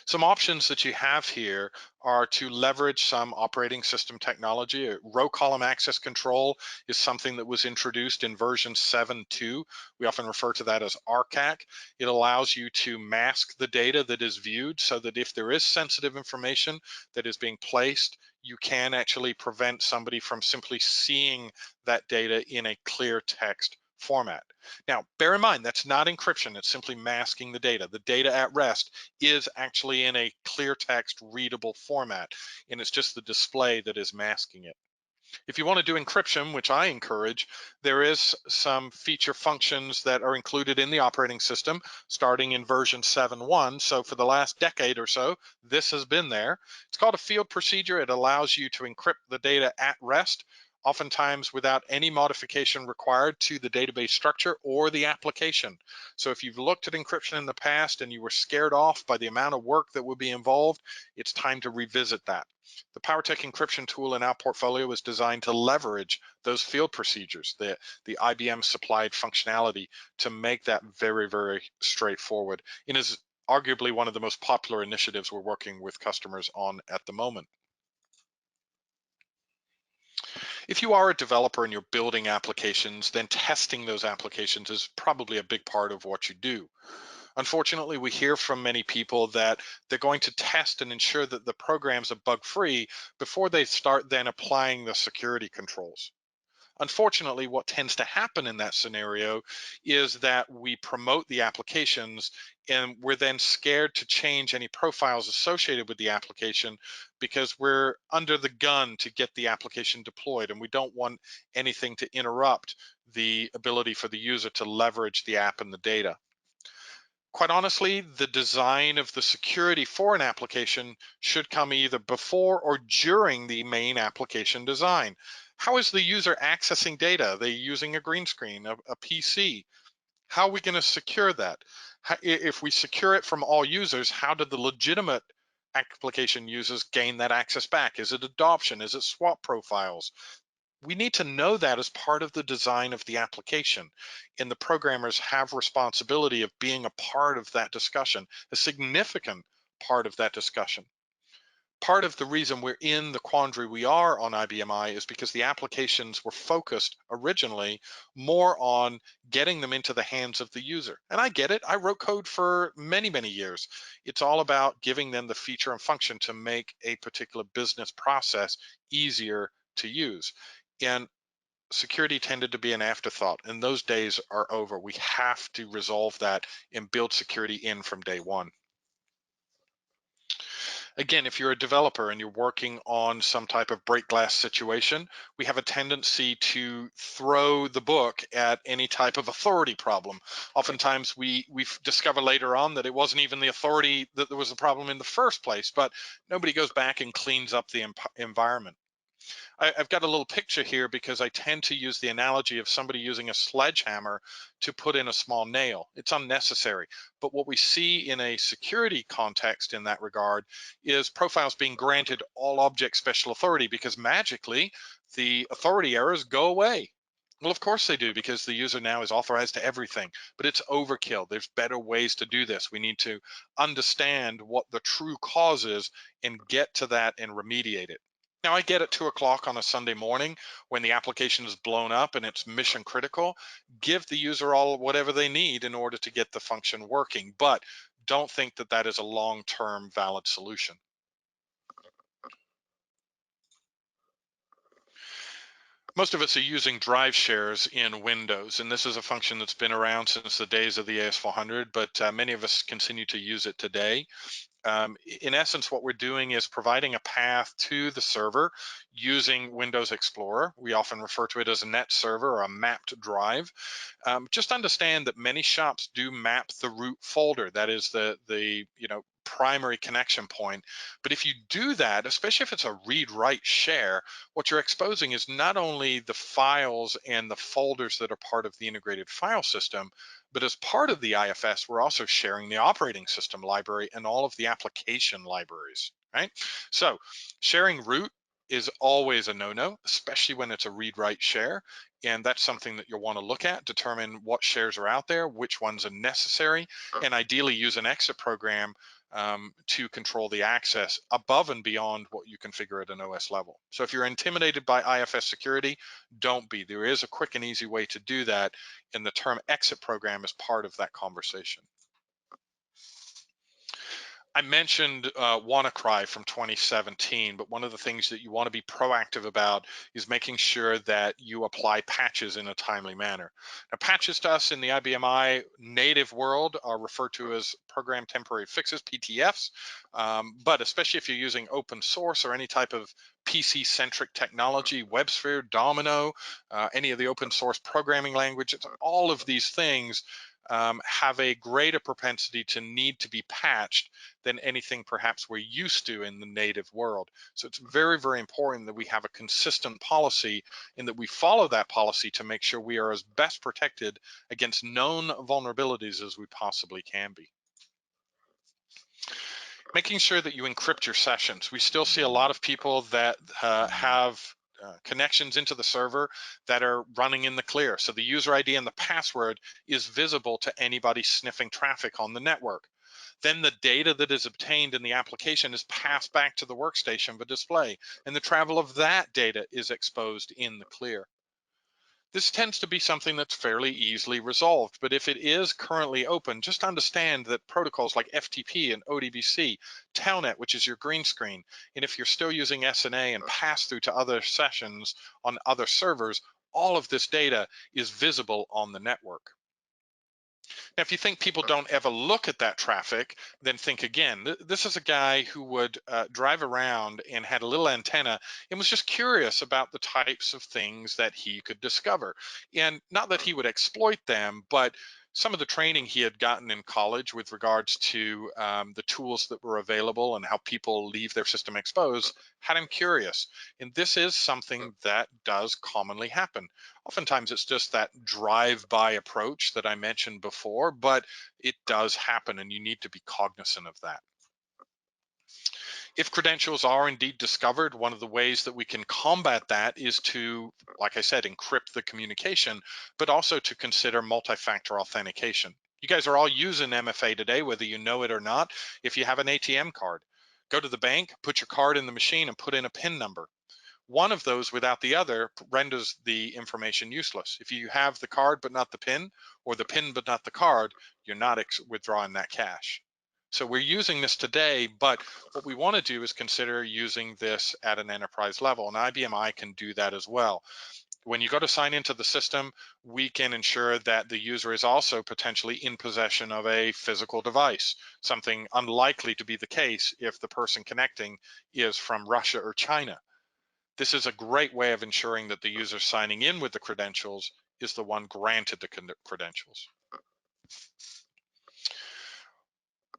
Some options that you have here are to leverage some operating system technology. Row column access control is something that was introduced in version 7.2. We often refer to that as RCAC. It allows you to mask the data that is viewed so that if there is sensitive information that is being placed, you can actually prevent somebody from simply seeing that data in a clear text format. Now, bear in mind, that's not encryption, it's simply masking the data. The data at rest is actually in a clear text readable format, and it's just the display that is masking it. If you want to do encryption, which I encourage, there is some feature functions that are included in the operating system starting in version 7.1. So for the last decade or so, this has been there. It's called a field procedure. It allows you to encrypt the data at rest, oftentimes without any modification required to the database structure or the application. So if you've looked at encryption in the past and you were scared off by the amount of work that would be involved, it's time to revisit that. The PowerTech encryption tool in our portfolio is designed to leverage those field procedures, the IBM supplied functionality, to make that very, very straightforward. It is arguably one of the most popular initiatives we're working with customers on at the moment. If you are a developer and you're building applications, then testing those applications is probably a big part of what you do. Unfortunately, we hear from many people that they're going to test and ensure that the programs are bug-free before they start then applying the security controls. Unfortunately, what tends to happen in that scenario is that we promote the applications and we're then scared to change any profiles associated with the application because we're under the gun to get the application deployed, and we don't want anything to interrupt the ability for the user to leverage the app and the data. Quite honestly, the design of the security for an application should come either before or during the main application design. How is the user accessing data? Are they using a green screen, a PC? How are we going to secure that? If we secure it from all users, how do the legitimate application users gain that access back? Is it adoption? Is it swap profiles? We need to know that as part of the design of the application, and the programmers have responsibility of being a part of that discussion, a significant part of that discussion. Part of the reason we're in the quandary we are on IBMI is because the applications were focused originally more on getting them into the hands of the user. And I get it, I wrote code for many, many years. It's all about giving them the feature and function to make a particular business process easier to use. And security tended to be an afterthought, and those days are over. We have to resolve that and build security in from day one. Again, if you're a developer and you're working on some type of break glass situation, we have a tendency to throw the book at any type of authority problem. Oftentimes we discover later on that it wasn't even the authority that there was a problem in the first place, but nobody goes back and cleans up the environment. I've got a little picture here because I tend to use the analogy of somebody using a sledgehammer to put in a small nail. It's unnecessary. But what we see in a security context in that regard is profiles being granted all object special authority because magically the authority errors go away. Well, of course they do, because the user now is authorized to everything, but it's overkill. There's better ways to do this. We need to understand what the true cause is and get to that and remediate it. Now, I get at 2 o'clock on a Sunday morning when the application is blown up and it's mission critical. Give the user all whatever they need in order to get the function working, but don't think that that is a long-term valid solution. Most of us are using drive shares in Windows, and this is a function that's been around since the days of the AS400, but many of us continue to use it today. In essence, what we're doing is providing a path to the server using Windows Explorer. We often refer to it as a net server or a mapped drive. Just understand that many shops do map the root folder. That is the primary connection point. But if you do that, especially if it's a read-write share, what you're exposing is not only the files and the folders that are part of the integrated file system, but as part of the IFS, we're also sharing the operating system library and all of the application libraries, right? So sharing root is always a no-no, especially when it's a read-write share. And that's something that you'll want to look at, determine what shares are out there, which ones are necessary, and ideally use an exit program to control the access above and beyond what you configure at an OS level. So if you're intimidated by IFS security, don't be. There is a quick and easy way to do that, and the term exit program is part of that conversation. I mentioned WannaCry from 2017, but one of the things that you want to be proactive about is making sure that you apply patches in a timely manner. Now, patches to us in the IBMI native world are referred to as program temporary fixes, PTFs, but especially if you're using open source or any type of PC-centric technology, WebSphere, Domino, any of the open source programming languages, all of these things have a greater propensity to need to be patched than anything perhaps we're used to in the native world. So it's very, very important that we have a consistent policy and that we follow that policy to make sure we are as best protected against known vulnerabilities as we possibly can be. Making sure that you encrypt your sessions. We still see a lot of people that have connections into the server that are running in the clear. So the user ID and the password is visible to anybody sniffing traffic on the network. Then the data that is obtained in the application is passed back to the workstation for display, and the travel of that data is exposed in the clear. This tends to be something that's fairly easily resolved, but if it is currently open, just understand that protocols like FTP and ODBC, Telnet, which is your green screen, and if you're still using SNA and pass through to other sessions on other servers, all of this data is visible on the network. Now, if you think people don't ever look at that traffic, then think again. This is a guy who would drive around and had a little antenna and was just curious about the types of things that he could discover. And not that he would exploit them, but some of the training he had gotten in college with regards to the tools that were available and how people leave their system exposed had him curious. And this is something that does commonly happen. Oftentimes it's just that drive-by approach that I mentioned before, but it does happen and you need to be cognizant of that. If credentials are indeed discovered, one of the ways that we can combat that is to, like I said, encrypt the communication, but also to consider multi-factor authentication. You guys are all using MFA today, whether you know it or not. If you have an ATM card, go to the bank, put your card in the machine and put in a PIN number. One of those without the other renders the information useless. If you have the card but not the PIN, or the PIN but not the card, you're not withdrawing that cash. So we're using this today, but what we want to do is consider using this at an enterprise level, and IBMI can do that as well. When you go to sign into the system, we can ensure that the user is also potentially in possession of a physical device, something unlikely to be the case if the person connecting is from Russia or China. This is a great way of ensuring that the user signing in with the credentials is the one granted the credentials.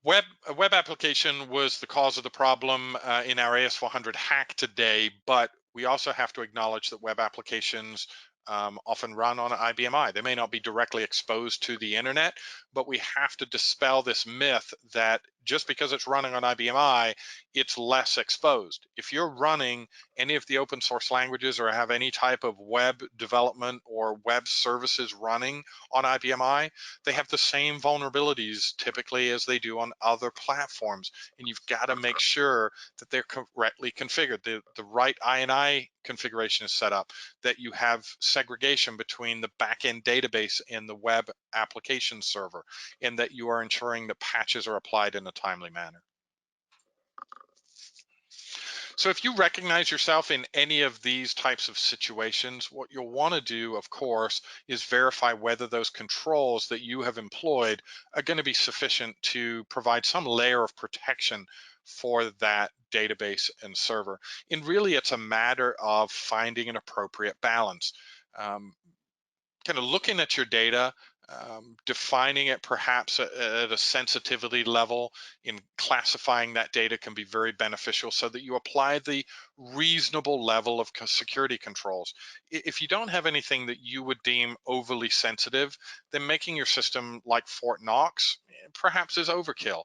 A web application was the cause of the problem in our AS400 hack today, but we also have to acknowledge that web applications often run on IBMI. They may not be directly exposed to the internet, but we have to dispel this myth that just because it's running on IBMI, it's less exposed. If you're running any of the open source languages or have any type of web development or web services running on IBMI, they have the same vulnerabilities typically as they do on other platforms. And you've got to make sure that they're correctly configured. The right INI configuration is set up, that you have segregation between the backend database and the web application server, and that you are ensuring that patches are applied in a timely manner. So if you recognize yourself in any of these types of situations, what you'll want to do, of course, is verify whether those controls that you have employed are going to be sufficient to provide some layer of protection for that database and server. And really, it's a matter of finding an appropriate balance. Kind of looking at your data, defining it perhaps at a sensitivity level in classifying that data can be very beneficial so that you apply the reasonable level of security controls. If you don't have anything that you would deem overly sensitive, then making your system like Fort Knox perhaps is overkill.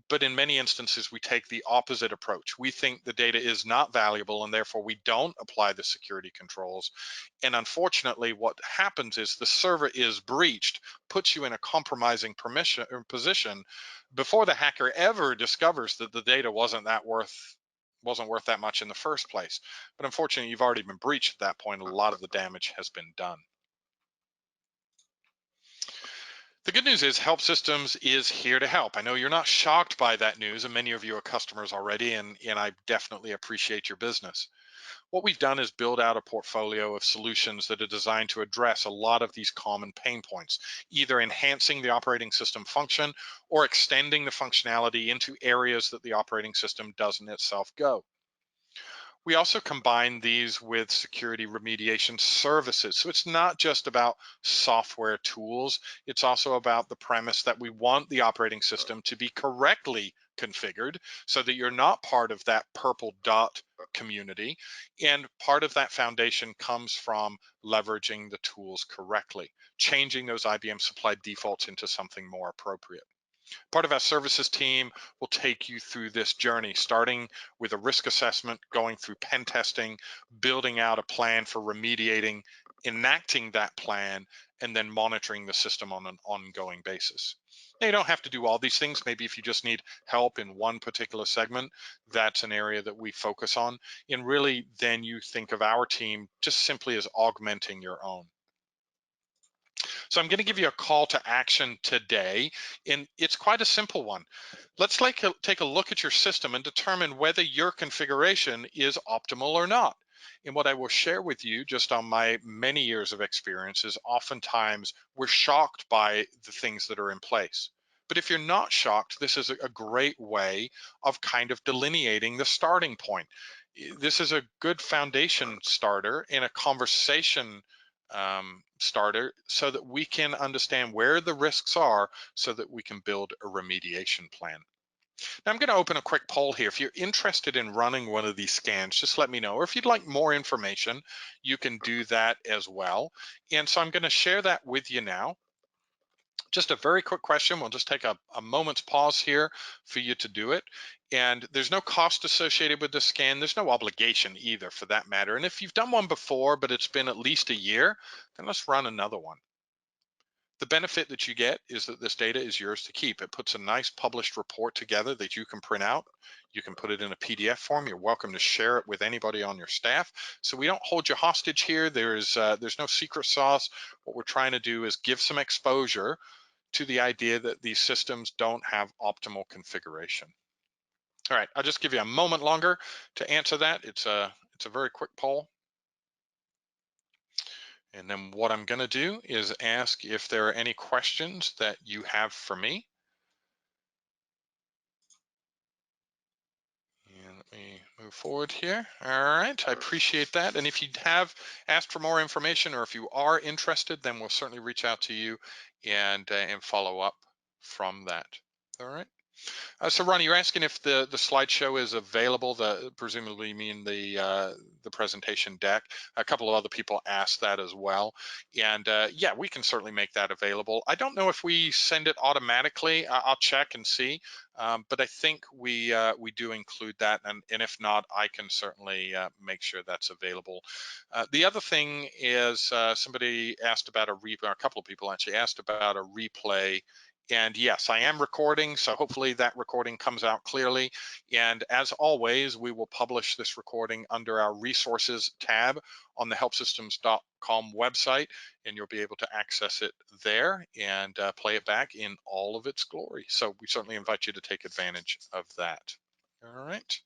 But in many instances, we take the opposite approach. We think the data is not valuable and therefore we don't apply the security controls. And unfortunately, what happens is the server is breached, puts you in a compromising position before the hacker ever discovers that the data wasn't worth that much in the first place. But unfortunately, you've already been breached at that point. A lot of the damage has been done. The good news is HelpSystems is here to help. I know you're not shocked by that news, and many of you are customers already, and I definitely appreciate your business. What we've done is build out a portfolio of solutions that are designed to address a lot of these common pain points, either enhancing the operating system function or extending the functionality into areas that the operating system doesn't itself go. We also combine these with security remediation services. So it's not just about software tools, it's also about the premise that we want the operating system to be correctly configured so that you're not part of that purple dot community. And part of that foundation comes from leveraging the tools correctly, changing those IBM supplied defaults into something more appropriate. Part of our services team will take you through this journey, starting with a risk assessment, going through pen testing, building out a plan for remediating, enacting that plan, and then monitoring the system on an ongoing basis. Now, you don't have to do all these things. Maybe if you just need help in one particular segment, that's an area that we focus on. And really, then you think of our team just simply as augmenting your own. So I'm going to give you a call to action today, and it's quite a simple one. Let's take a look at your system and determine whether your configuration is optimal or not. And what I will share with you, just on my many years of experience, is oftentimes we're shocked by the things that are in place. But if you're not shocked, this is a great way of kind of delineating the starting point. This is a good foundation starter in a conversation starter so that we can understand where the risks are so that we can build a remediation plan. Now I'm going to open a quick poll here. If you're interested in running one of these scans, just let me know. Or if you'd like more information, you can do that as well. And so I'm going to share that with you now. Just a very quick question. We'll just take a moment's pause here for you to do it. And there's no cost associated with this scan. There's no obligation either for that matter. And if you've done one before, but it's been at least a year, then let's run another one. The benefit that you get is that this data is yours to keep. It puts a nice published report together that you can print out. You can put it in a PDF form. You're welcome to share it with anybody on your staff. So we don't hold you hostage here. There's no secret sauce. What we're trying to do is give some exposure to the idea that these systems don't have optimal configuration. All right, I'll just give you a moment longer to answer that. It's a very quick poll. And then what I'm going to do is ask if there are any questions that you have for me. And let me move forward here. All right, I appreciate that. And if you have asked for more information or if you are interested, then we'll certainly reach out to you and follow up from that. All right. So Ronnie, you're asking if the slideshow is available. Presumably you mean the presentation deck. A couple of other people asked that as well, and yeah, we can certainly make that available. I don't know if we send it automatically. I'll check and see, but I think we do include that, and if not, I can certainly make sure that's available. The other thing is somebody asked about a replay. A couple of people actually asked about a replay. And yes, I am recording, so hopefully that recording comes out clearly. And as always, we will publish this recording under our resources tab on the HelpSystems.com website, and you'll be able to access it there and play it back in all of its glory. So we certainly invite you to take advantage of that. All right.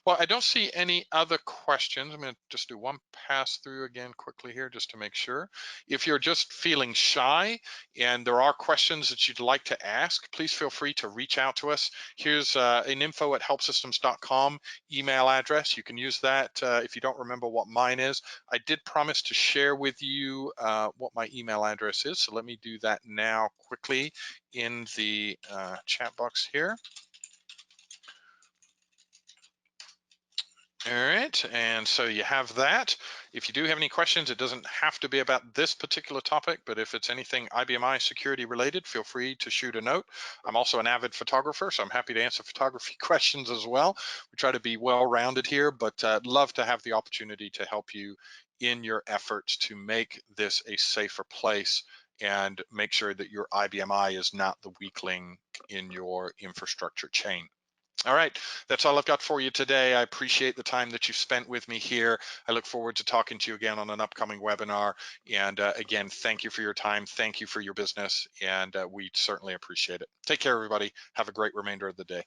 Well, I don't see any other questions. I'm going to just do one pass through again quickly here just to make sure. If you're just feeling shy and there are questions that you'd like to ask, please feel free to reach out to us. Here's an info@helpsystems.com email address. You can use that if you don't remember what mine is. I did promise to share with you what my email address is, so let me do that now quickly in the chat box here. All right, and so you have that. If you do have any questions, it doesn't have to be about this particular topic, but if it's anything IBMI security related, feel free to shoot a note. I'm also an avid photographer, so I'm happy to answer photography questions as well. We try to be well-rounded here, but love to have the opportunity to help you in your efforts to make this a safer place and make sure that your IBMI is not the weakling in your infrastructure chain. All right, that's all I've got for you today. I appreciate the time that you spent with me here. I look forward to talking to you again on an upcoming webinar. And again, thank you for your time. Thank you for your business. And we certainly appreciate it. Take care, everybody. Have a great remainder of the day.